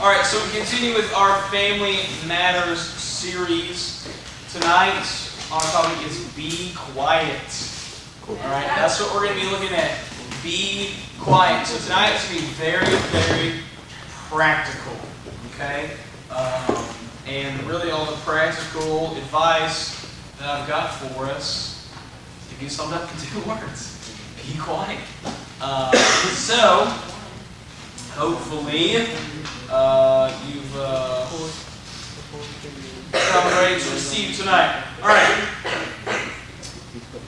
All right, so we continue with our Family Matters series. Tonight, our topic is Be Quiet. All right, that's what we're going to be looking at. Be quiet. So tonight it's going to be very, very practical. Okay? And really all the practical advice that I've got for us can be summed up in 2 words. Be quiet. So, hopefully, you've come ready to receive tonight. All right.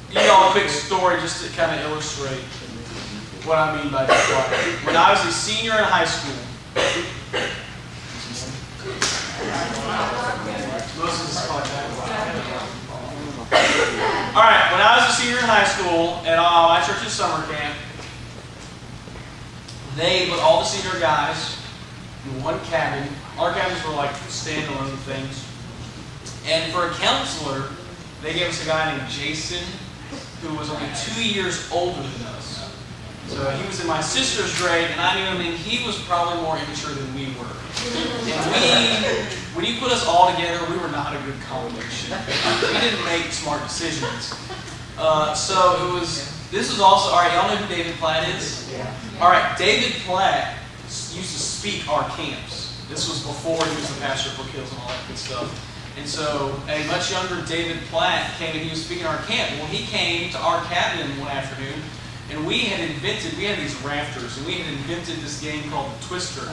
You know, a quick story just to kind of illustrate what I mean by be quiet. When I was a senior in high school, all right, when I was a senior in high school at my church's summer camp, they put all the senior guys in one cabin. Our cabins were like standalone things. And for a counselor, they gave us a guy named Jason, who was only 2 years older than us. So he was in my sister's grade, and I knew him, and he was probably more immature than we were. And when you put us all together, we were not a good combination. We didn't make smart decisions. This was also, all right, y'all know who David Platt is? Yeah. All right, David Platt used to speak our camps. This was before he was the pastor for Kills and all that good stuff. And so a much younger David Platt came and he was speaking our camp. Well, he came to our cabin one afternoon, and we had these rafters, and we had invented this game called the Twister.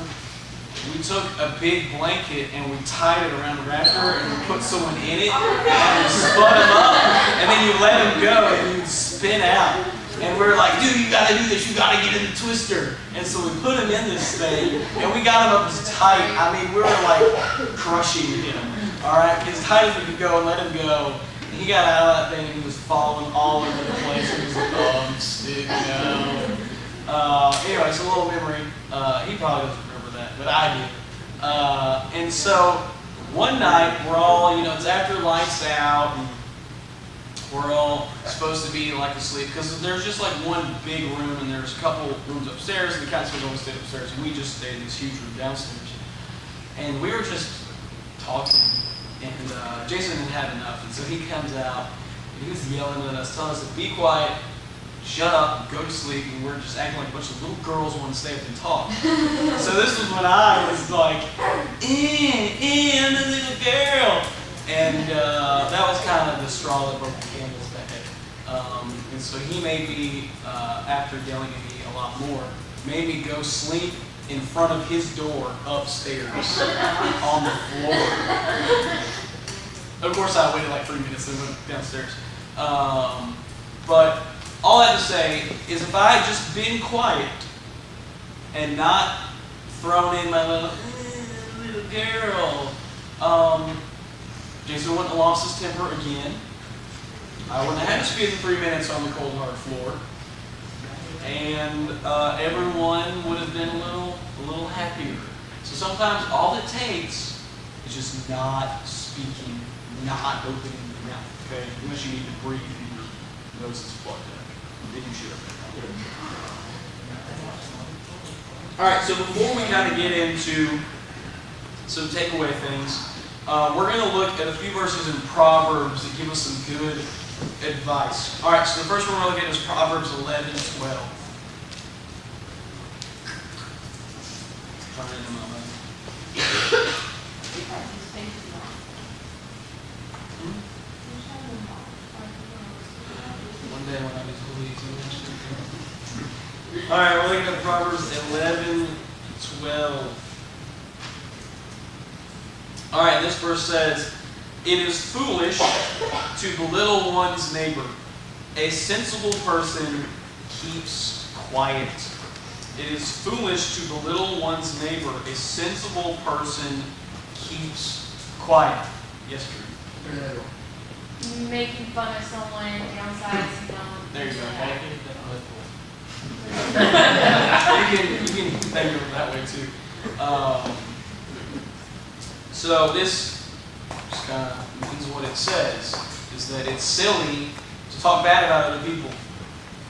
We took a big blanket and we tied it around the rafter and we put someone in it and we spun them up, and then you let them go and you'd spin out. And we were like, dude, you gotta do this, you gotta get in the Twister. And so we put him in this thing and we got him up as tight. I mean, we were like crushing him. Alright, as tight as we could go and let him go. And he got out of that thing and he was falling all over the place. And he was like, oh, I'm sick now. Anyway, it's a little memory. He probably doesn't remember that, but I do. And so one night, we're all, it's after lights out, and we're all supposed to be like asleep, because there's just like one big room, and there's a couple rooms upstairs, and the counselors only stayed upstairs, and we just stayed in this huge room downstairs. And we were just talking, and Jason had had enough, and so he comes out, and he was yelling at us, telling us to be quiet, shut up, go to sleep, and we're just acting like a bunch of little girls want to stay up and talk. So this was when I was like, I'm a little girl. And that was kind of the straw that broke the camel's back. And so he made me, after yelling at me a lot more, made me go sleep in front of his door upstairs on the floor. Of course, I waited like 3 minutes and went downstairs. But all that to say is, if I had just been quiet and not thrown in my little girl, Jason wouldn't have lost his temper again. I wouldn't have had to spend 3 minutes on the cold hard floor, and everyone would have been a little happier. So sometimes all it takes is just not speaking, not opening your mouth. Okay, unless you need to breathe and your nose is plugged in. Then you should have. All right. So before we kind of get into some takeaway things, we're going to look at a few verses in Proverbs that give us some good advice. All right, so the first one we're looking at is Proverbs 11:12. One day when I was holy. All right, we're looking at Proverbs 11:12. All right, this verse says, "It is foolish to belittle one's neighbor. A sensible person keeps quiet." It is foolish to belittle one's neighbor. A sensible person keeps quiet. Yes, Drew? Making fun of someone downsides, There you go. You can think of it that way too. So this just kind of means what it says, is that it's silly to talk bad about other people.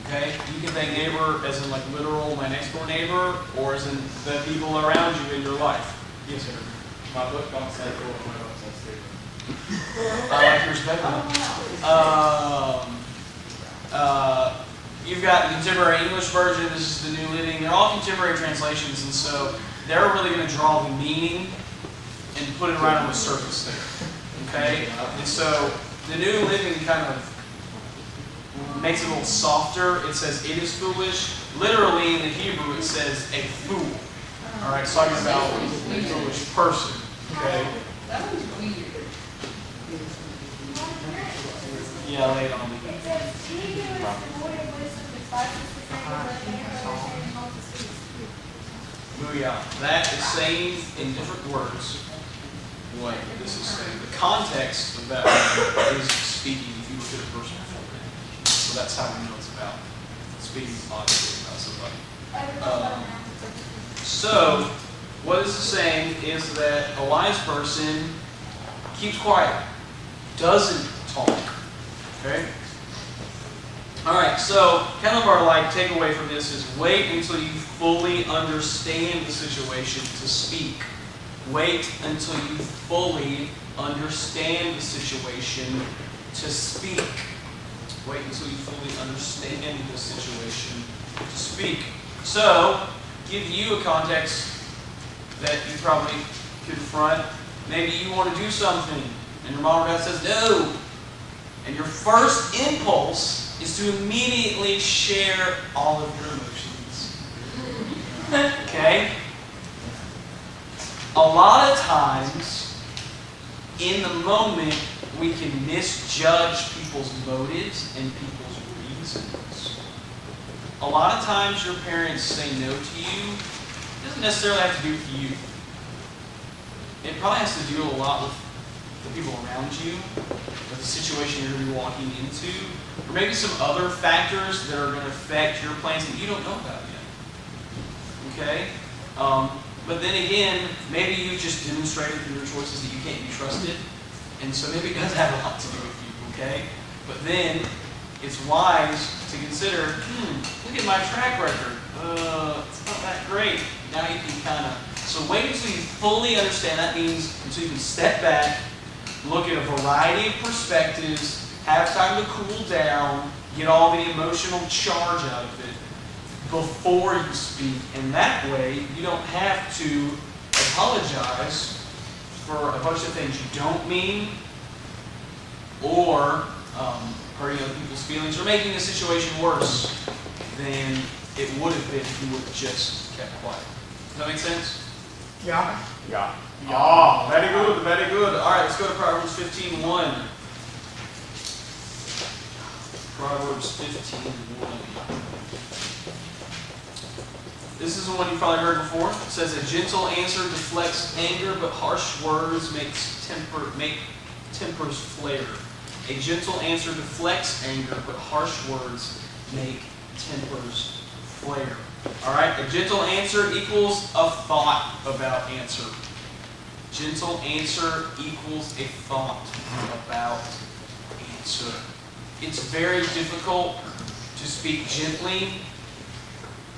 Okay? You can think neighbor as in like literal my next door neighbor, or as in the people around you in your life. Yes, sir. My book don't say cool, my book says stupid. I like yours better. You've got the Contemporary English Version. This is the New Living. They're all contemporary translations, and so they're really going to draw the meaning and put it right on the surface there. Okay? And so the New Living kind of makes it a little softer. It says, it is foolish. Literally in the Hebrew, it says a fool. All right, it's talking about a foolish person. Okay? That was weird. Yeah, lay it on me. It says, he who is devoid of wisdom despises the things of the man of understanding holds his peace. Booyah. That is saying in different words what this is saying. The context of that is speaking if you look at a verse before it. So that's how we know it's about speaking positively about somebody. So, what this is saying is that a wise person keeps quiet, doesn't talk. Okay? Alright, so kind of our takeaway from this is wait until you fully understand the situation to speak. Wait until you fully understand the situation to speak. Wait until you fully understand the situation to speak. So, give you a context that you probably confront. Maybe you want to do something, and your mom or dad says no. And your first impulse is to immediately share all of your emotions. Okay? A lot of times, in the moment, we can misjudge people's motives and people's reasons. A lot of times your parents say no to you. It doesn't necessarily have to do with you. It probably has to do a lot with the people around you, with the situation you're going to be walking into, or maybe some other factors that are going to affect your plans that you don't know about yet. Okay? But then again, maybe you just demonstrated through your choices that you can't be trusted, and so maybe it does have a lot to do with you, okay? But then, it's wise to consider, look at my track record. It's not that great. Now you can kind of, so wait until you fully understand. That means until you can step back, look at a variety of perspectives, have time to cool down, get all the emotional charge out of it before you speak. And that way, you don't have to apologize for a bunch of things you don't mean, or hurting other people's feelings, or making the situation worse than it would have been if you would have just kept quiet. Does that make sense? Yeah. Yeah. Oh, very good, very good. All right, let's go to Proverbs 15:1. Proverbs 15:1. This is the one you've probably heard before. It says, a gentle answer deflects anger, but harsh words make tempers flare. A gentle answer deflects anger, but harsh words make tempers flare. Alright, a gentle answer equals a thought about answer. Gentle answer equals a thought about answer. It's very difficult to speak gently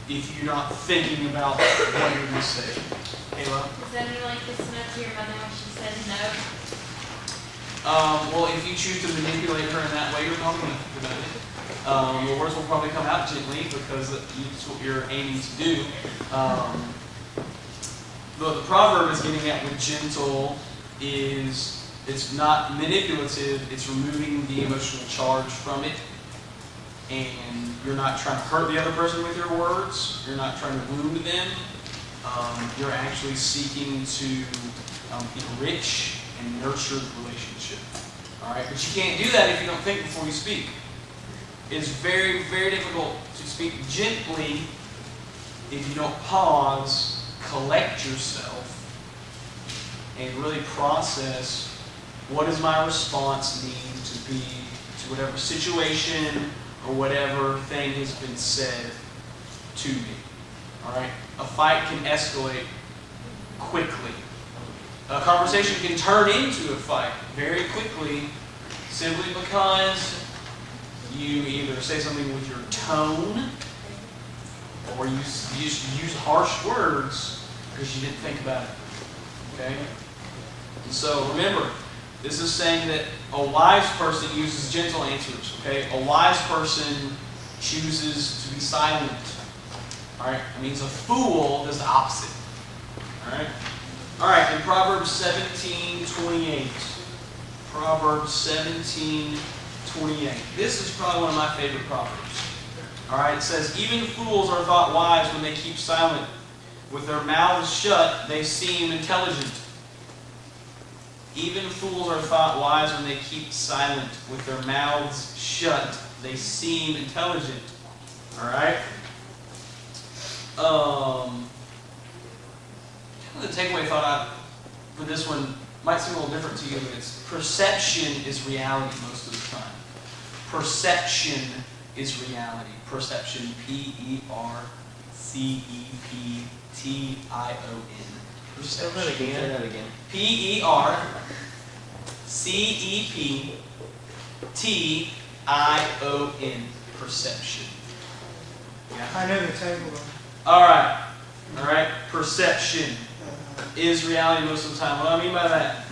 if you're not thinking about what you're going to say. Kayla? Is that like listening up to your mother when she says no? Well, if you choose to manipulate her in that way, you're probably going to think about it. The words will probably come out gently because that's what you're aiming to do. The proverb is getting at with gentle is it's not manipulative, it's removing the emotional charge from it. And you're not trying to hurt the other person with your words. You're not trying to wound them. You're actually seeking to enrich and nurture the relationship. All right, but you can't do that if you don't think before you speak. It's very, very difficult to speak gently if you don't pause, collect yourself, and really process what does my response need to be to whatever situation or whatever thing has been said to me. All right, a fight can escalate quickly. A conversation can turn into a fight very quickly simply because you either say something with your tone or you just use harsh words because you didn't think about it Okay? And so remember, this is saying that a wise person uses gentle answers. Okay? A wise person chooses to be silent. Alright? That means a fool does the opposite. Alright? Alright, in Proverbs 17:28. Proverbs 17:28. This is probably one of my favorite proverbs. Alright, it says, even fools are thought wise when they keep silent. With their mouths shut, they seem intelligent. Even fools are thought wise when they keep silent. With their mouths shut, they seem intelligent. Alright? The takeaway thought for this one might seem a little different to you, but it's perception is reality most of the time. Perception is reality. Perception, P-E-R-C-E-P-T-I-O-N. Perception. Say that again. P-E-R-C-E-P-T-I-O-N. Perception. Yeah. I know the table. Alright. Alright. Perception is reality most of the time. What do I mean by that?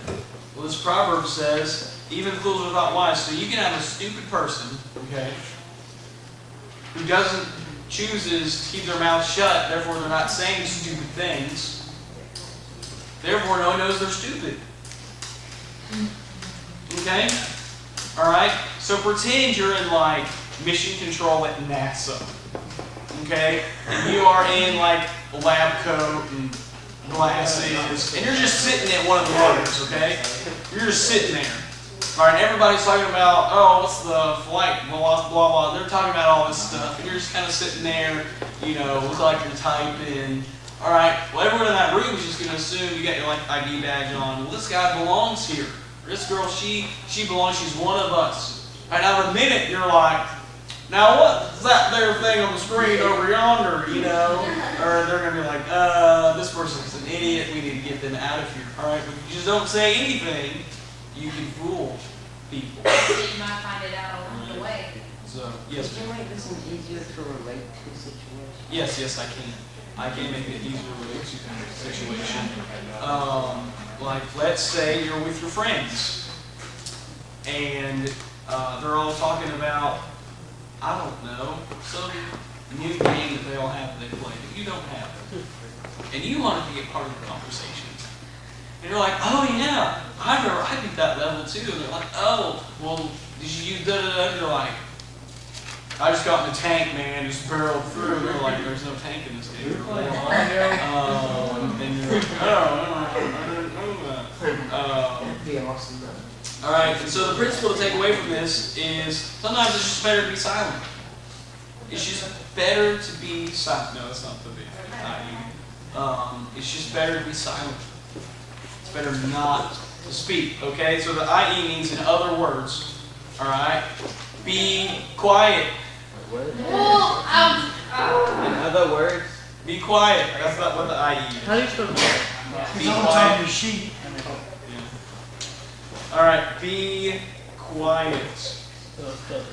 Well, this proverb says, even fools are thought wise. So you can have a stupid person, okay, who chooses to keep their mouth shut, therefore they're not saying stupid things. Therefore, no one knows they're stupid. Okay? Alright? So pretend you're in, like, mission control at NASA. Okay? And you are in, like, a lab coat and glasses, and you're just sitting at one of the rudders, okay? You're just sitting there. Alright, and everybody's talking about, oh, what's the flight, blah, blah, blah. They're talking about all this stuff, and you're just kind of sitting there, you know, look like you're typing. Alright, well, everyone in that room is just going to assume you got your, like, ID badge on. Well, this guy belongs here. Or this girl, she belongs, she's one of us. Alright, now in a minute, you're like, now what's that there thing on the screen over yonder, you know? Or they're going to be like, this person's an idiot, we need to get them out of here. Alright, but if you just don't say anything, you can fool people. So you might find it out along the way. So, yes, Can you make this one easier to relate to situations? yes, I can. I can make it easier to relate to the situation. Like, let's say you're with your friends, and they're all talking about, I don't know, some new game that they all have that they play that you don't have. And you want to be a part of the conversation. And you're like, oh yeah, I beat that level too. And they're like, oh, well, did you use da-da-da? And you're like, I just got in the tank, man, just barreled through. And they're like, there's no tank in this game. And you're like, I didn't know that. That'd be awesome though. Alright, and so the principle to take away from this is sometimes it's just better to be silent. It's just better to be silent. No, that's not the big It's just better to be silent. It's better not to speak. Okay, so the IE means in other words. Alright? Be quiet. What? Well, In other words, Be quiet. That's not what the IE is. how do you spell quiet? Be It's on quiet. your sheet. Alright, be quiet.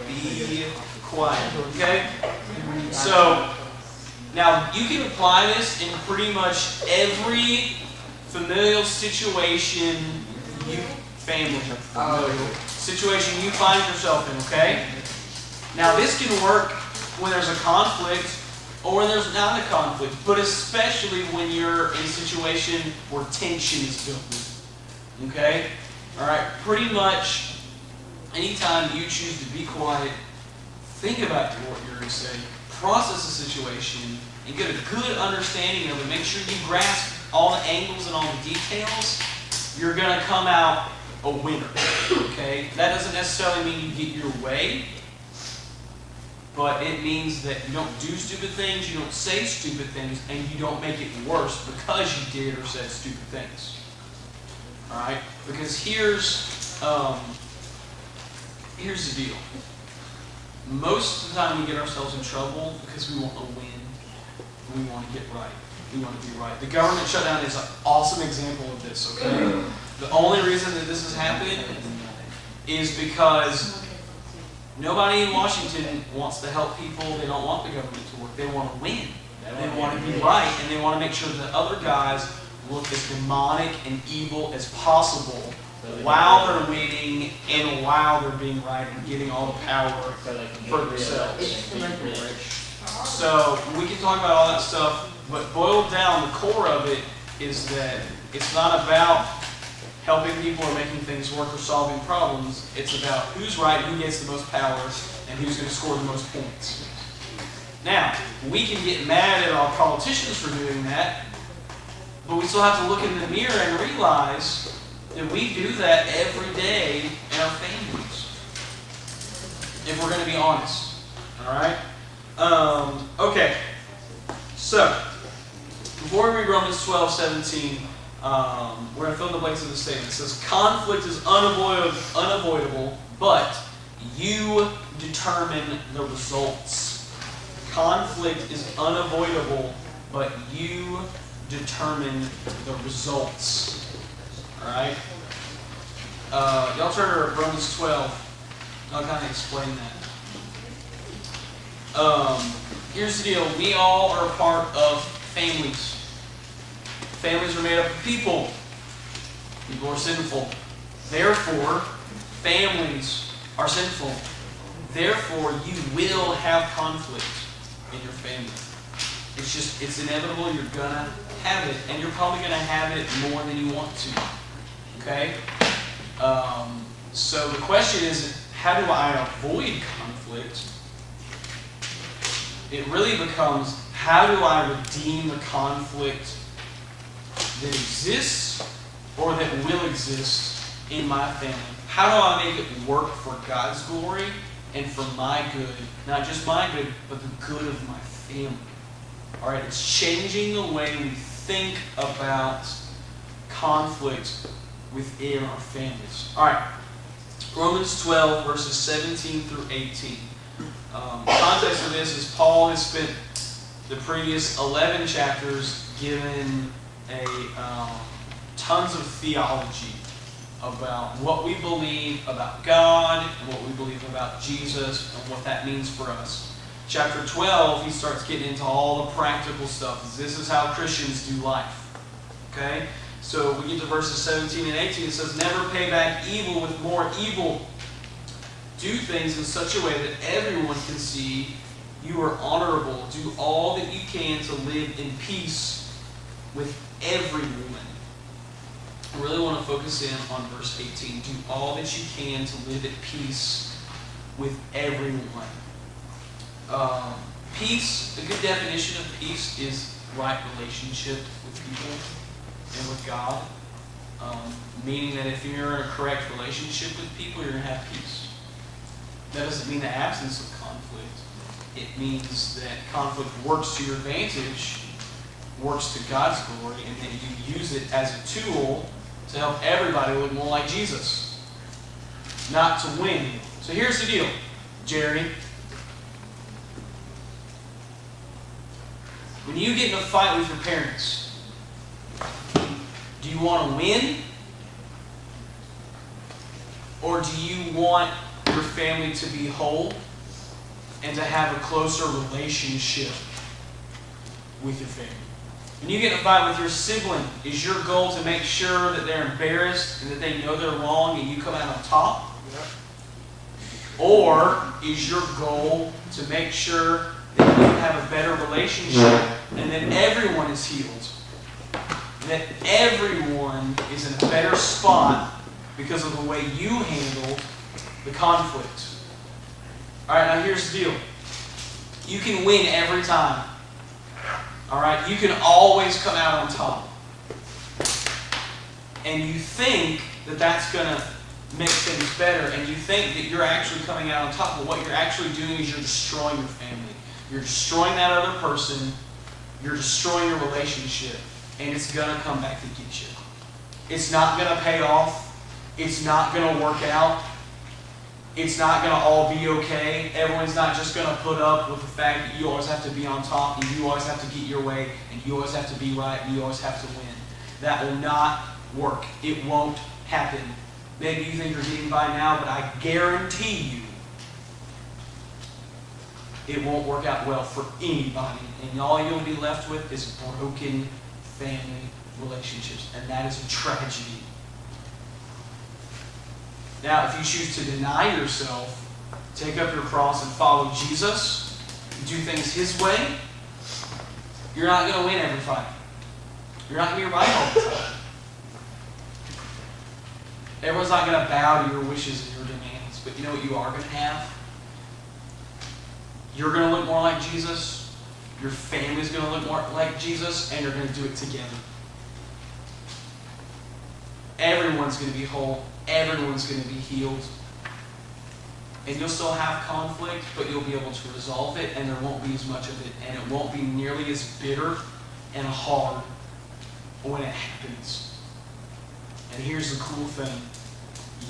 Be quiet. Okay? So, now you can apply this in pretty much every familial situation situation you find yourself in, okay? Now this can work when there's a conflict or when there's not a conflict, but especially when you're in a situation where tension is building. Okay? Alright, pretty much anytime you choose to be quiet, think about what you're going to say, process the situation, and get a good understanding of it. Make sure you grasp all the angles and all the details. You're going to come out a winner. Okay? That doesn't necessarily mean you get your way, but it means that you don't do stupid things, you don't say stupid things, and you don't make it worse because you did or said stupid things. Alright? Because here's the deal. Most of the time we get ourselves in trouble because we want to win. We want to get right. We want to be right. The government shutdown is an awesome example of this, okay? The only reason that this has happened is because nobody in Washington wants to help people. They don't want the government to work. They want to win. They want to be right, and they want to make sure that other guys look as demonic and evil as possible while they're winning and while they're being right and getting all the power So they can for get rid of themselves. it and get rich. So we can talk about all that stuff, but boiled down, the core of it is that it's not about helping people or making things work or solving problems. It's about who's right, who gets the most power, and who's going to score the most points. Now, we can get mad at our politicians for doing that, but we still have to look in the mirror and realize that we do that every day in our families. If we're going to be honest. Alright? Okay. So, before we read Romans 12:17, we're going to fill in the blanks of the statement. It says, conflict is unavoidable, but you determine the results. Conflict is unavoidable, but you determine the results. Alright? Y'all turn to Romans 12. I'll kind of explain that. Here's the deal. We all are a part of families. Families are made up of people. People are sinful. Therefore, families are sinful. Therefore, you will have conflict in your family. It's inevitable. You're gonna have it, and you're probably gonna have it more than you want to. Okay? So the question is, how do I avoid conflict? It really becomes, how do I redeem the conflict that exists or that will exist in my family? How do I make it work for God's glory and for my good? Not just my good, but the good of my family. Alright, it's changing the way we think about conflict within our families. Alright, Romans 12, verses 17 through 18. The context of this is Paul has spent the previous 11 chapters given tons of theology about what we believe about God and what we believe about Jesus and what that means for us. Chapter 12, he starts getting into all the practical stuff. This is how Christians do life. Okay? So we get to verses 17 and 18. It says, never pay back evil with more evil. Do things in such a way that everyone can see you are honorable. Do all that you can to live in peace with everyone. I really want to focus in on verse 18. Do all that you can to live at peace with everyone. Peace, a good definition of peace is right relationship with people and with God. Meaning that if you're in a correct relationship with people, you're going to have peace. That doesn't mean the absence of conflict. It means that conflict works to your advantage, works to God's glory, and that you use it as a tool to help everybody look more like Jesus. Not to win. So here's the deal, Jerry. When you get in a fight with your parents, do you want to win? Or do you want your family to be whole and to have a closer relationship with your family? When you get in a fight with your sibling, is your goal to make sure that they're embarrassed and that they know they're wrong and you come out on top? Or is your goal to make sure that you have a better relationship and that everyone is healed? That everyone is in a better spot because of the way you handled the conflict. Alright, now here's the deal. You can win every time. Alright, you can always come out on top. And you think that that's going to make things better, and you think that you're actually coming out on top, but what you're actually doing is you're destroying your family. You're destroying that other person. You're destroying your relationship. And it's going to come back to get you. It's not going to pay off. It's not going to work out. It's not going to all be okay. Everyone's not just going to put up with the fact that you always have to be on top and you always have to get your way and you always have to be right and you always have to win. That will not work. It won't happen. Maybe you think you're getting by now, but I guarantee you it won't work out well for anybody. And all you'll be left with is a broken family relationships, and that is a tragedy. Now, if you choose to deny yourself, take up your cross and follow Jesus, do things His way, you're not going to win every fight. You're not going to be right all the time. Everyone's not going to bow to your wishes and your demands, but you know what you are going to have? You're going to look more like Jesus, your family's going to look more like Jesus, and you're going to do it together. Everyone's going to be whole. Everyone's going to be healed. And you'll still have conflict, but you'll be able to resolve it, and there won't be as much of it, and it won't be nearly as bitter and hard when it happens. And here's the cool thing.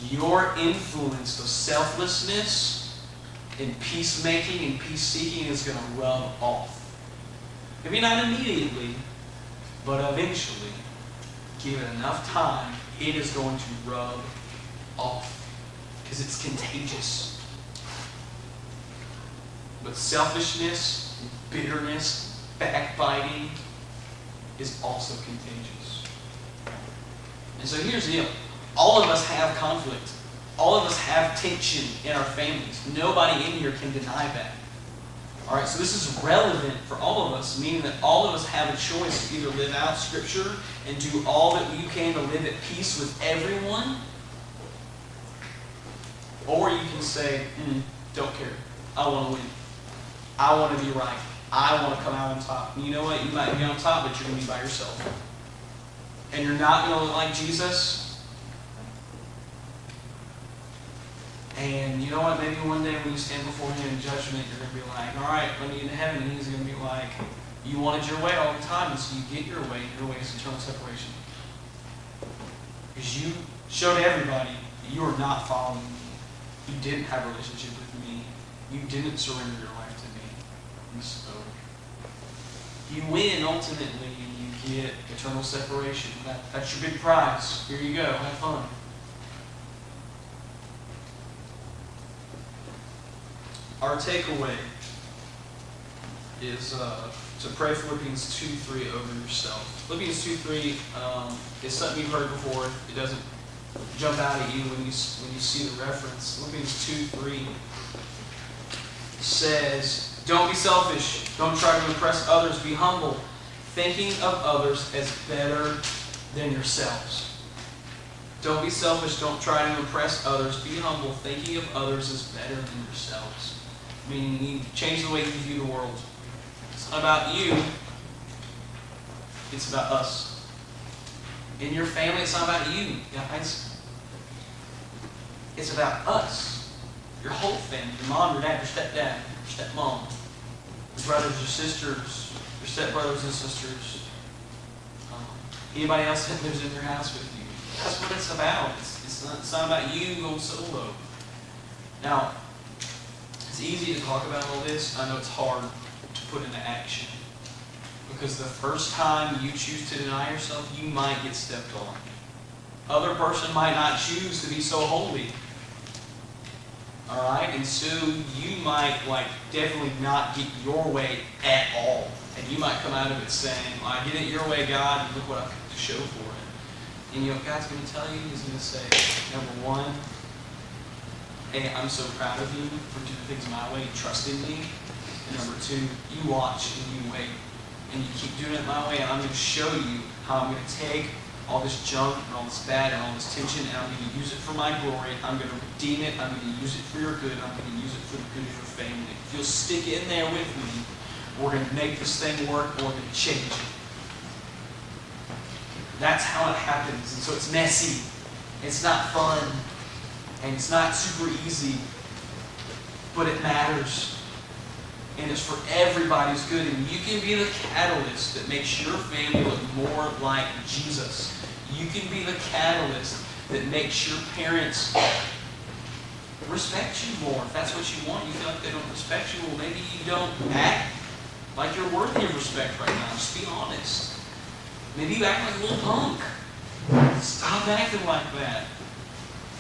Your influence of selflessness and peacemaking and peace-seeking is going to rub off. Maybe not immediately, but eventually. Give it enough time, it is going to rub off. Because it's contagious. But selfishness, bitterness, backbiting is also contagious. And so here's the deal. All of us have conflict. All of us have tension in our families. Nobody in here can deny that. All right, so this is relevant for all of us, meaning that all of us have a choice to either live out Scripture and do all that you can to live at peace with everyone, or you can say, don't care. I want to win. I want to be right. I want to come out on top. And you know what? You might be on top, but you're going to be by yourself. And you're not going to look like Jesus. And you know what? Maybe one day when you stand before Him in judgment, you're going to be like, all right, let me get to heaven. And He's going to be like, you wanted your way all the time, and so you get your way. Your way is eternal separation. Because you showed everybody that you are not following me. You didn't have a relationship with me. You didn't surrender your life to me. And so you win ultimately, and you get eternal separation. That's your big prize. Here you go. Have fun. Our takeaway is to pray Philippians 2:3 over yourself. Philippians 2:3 is something you've heard before. It doesn't jump out at you when you see the reference. Philippians 2:3 says, don't be selfish. Don't try to impress others. Be humble, thinking of others as better than yourselves. Don't be selfish. Don't try to impress others. Be humble, thinking of others as better than yourselves. Meaning you need to change the way you view the world. It's not about you. It's about us. In your family, it's not about you, guys. It's about us. Your whole family. Your mom, your dad, your stepdad, your stepmom. Your brothers, your sisters, your stepbrothers and sisters. Anybody else that lives in your house with you. That's what it's about. It's not about you going solo. Now, it's easy to talk about all this. I know it's hard to put into action. Because the first time you choose to deny yourself, you might get stepped on. Other person might not choose to be so holy. Alright? And so you might definitely not get your way at all. And you might come out of it saying, well, I get it your way, God, and look what I've got to show for it. And you know what God's going to tell you? He's going to say, number one, hey, I'm so proud of you for doing things my way, trusting me. And number two, you watch and you wait. And you keep doing it my way, and I'm going to show you how I'm going to take all this junk and all this bad and all this tension, and I'm going to use it for my glory. I'm going to redeem it. I'm going to use it for your good. I'm going to use it for the good of your family. If you'll stick in there with me, we're going to make this thing work, and we're going to change it. That's how it happens. And so it's messy. It's not fun. And it's not super easy. But it matters. And it's for everybody's good. And you can be the catalyst that makes your family look more like Jesus. You can be the catalyst that makes your parents respect you more. If that's what you want, you feel like they don't respect you, well, maybe you don't act like you're worthy of respect right now. Just be honest. Maybe you act like a little punk. Stop acting like that.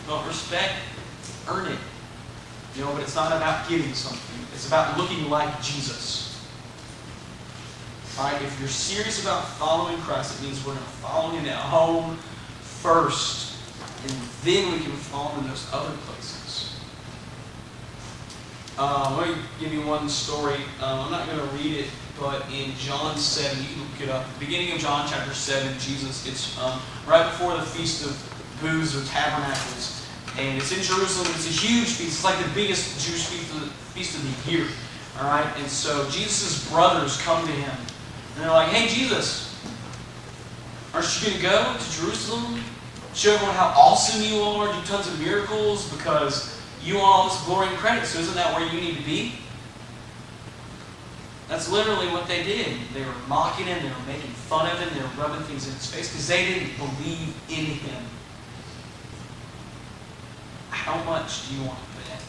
Don't respect, earn it. But it's not about getting something. It's about looking like Jesus. Alright, if you're serious about following Christ, it means we're going to follow Him at home first. And then we can follow Him in those other places. Let me give you one story. I'm not going to read it, but in John 7, you can look it up. Beginning of John chapter 7, Jesus, it's right before the Feast of Booths or Tabernacles. And it's in Jerusalem. It's a huge feast. It's like the biggest Jewish feast of the year. Alright, and so Jesus' brothers come to Him. And they're like, hey, Jesus, aren't you going to go to Jerusalem? Show everyone how awesome you are, do tons of miracles, because you want all this glory and credit. So isn't that where you need to be? That's literally what they did. They were mocking Him. They were making fun of Him. They were rubbing things in His face because they didn't believe in Him. How much do you want to bet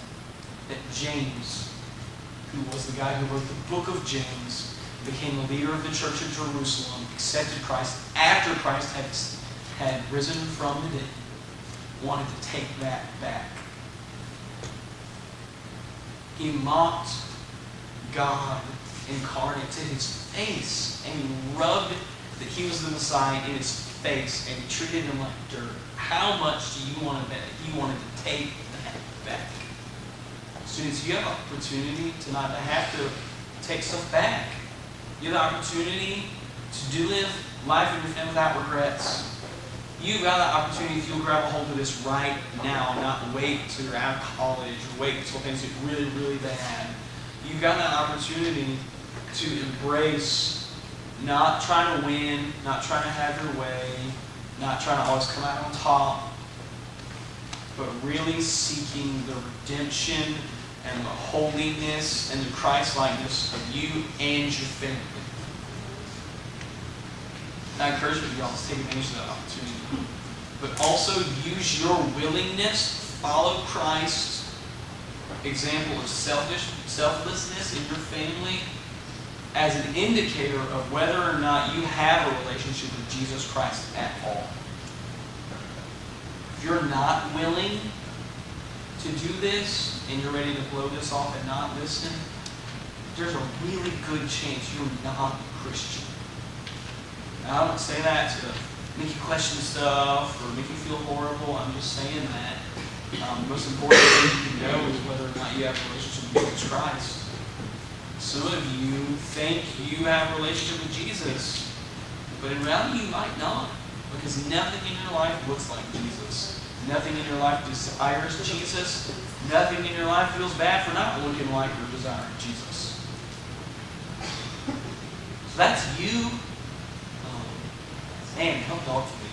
that James, who was the guy who wrote the book of James, became the leader of the church of Jerusalem, accepted Christ after Christ had risen from the dead, wanted to take that back? He mocked God incarnate to His face, and he rubbed that He was the Messiah in His face, and he treated Him like dirt. How much do you want to bet He wanted to take that back? Students, you have an opportunity tonight to have to take stuff back. You have the opportunity to live life in your family without regrets. You've got the opportunity if you'll grab a hold of this right now, not wait until you're out of college or wait until things get really, really bad. You've got that opportunity to embrace not trying to win, not trying to have your way, not trying to always come out on top, but really seeking the redemption and the holiness and the Christ-likeness of you and your family. I encourage you all to take advantage of that opportunity. But also use your willingness to follow Christ's example of selflessness in your family as an indicator of whether or not you have a relationship with Jesus Christ at all. If you're not willing to do this and you're ready to blow this off and not listen, there's a really good chance you're not a Christian. Now, I don't say that to make you question stuff or make you feel horrible. I'm just saying that the most important thing you can know is whether or not you have a relationship with Jesus Christ. Some of you think you have a relationship with Jesus, but in reality you might not, because nothing in your life looks like Jesus. Nothing in your life desires Jesus. Nothing in your life feels bad for not looking like or desiring Jesus. So that's you. Man, help talk to me.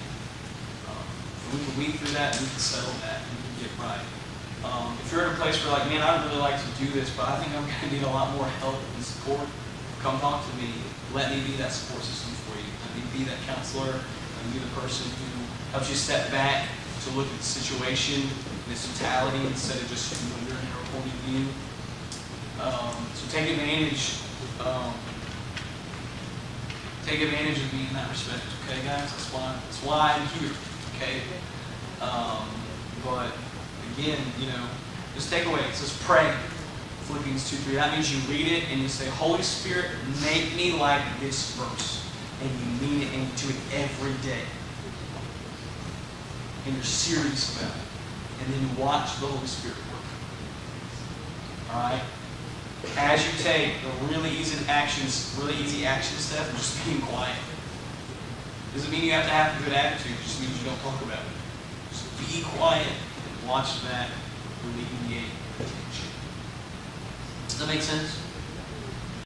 We can weed through that and we can settle that and we can get right. If you're in a place where you're like, man, I'd really like to do this, but I think I'm going to need a lot more help and support, come talk to me. Let me be that support system for you. Let me be that counselor. Let me be the person who helps you step back to look at the situation in its totality instead of just from your narrow point of view. So take advantage. Take advantage of me in that respect, okay, guys? That's why I'm here, okay? But again, just take away. It says pray. Philippians 2:3. That means you read it and you say, Holy Spirit, make me like this verse. And you mean it and you do it every day. And you're serious about it. And then you watch the Holy Spirit work. Alright? As you take the really easy action step of just being quiet. Doesn't mean you have to have a good attitude. It just means you don't talk about it. Just be quiet and watch that alleviate attention. Does that make sense?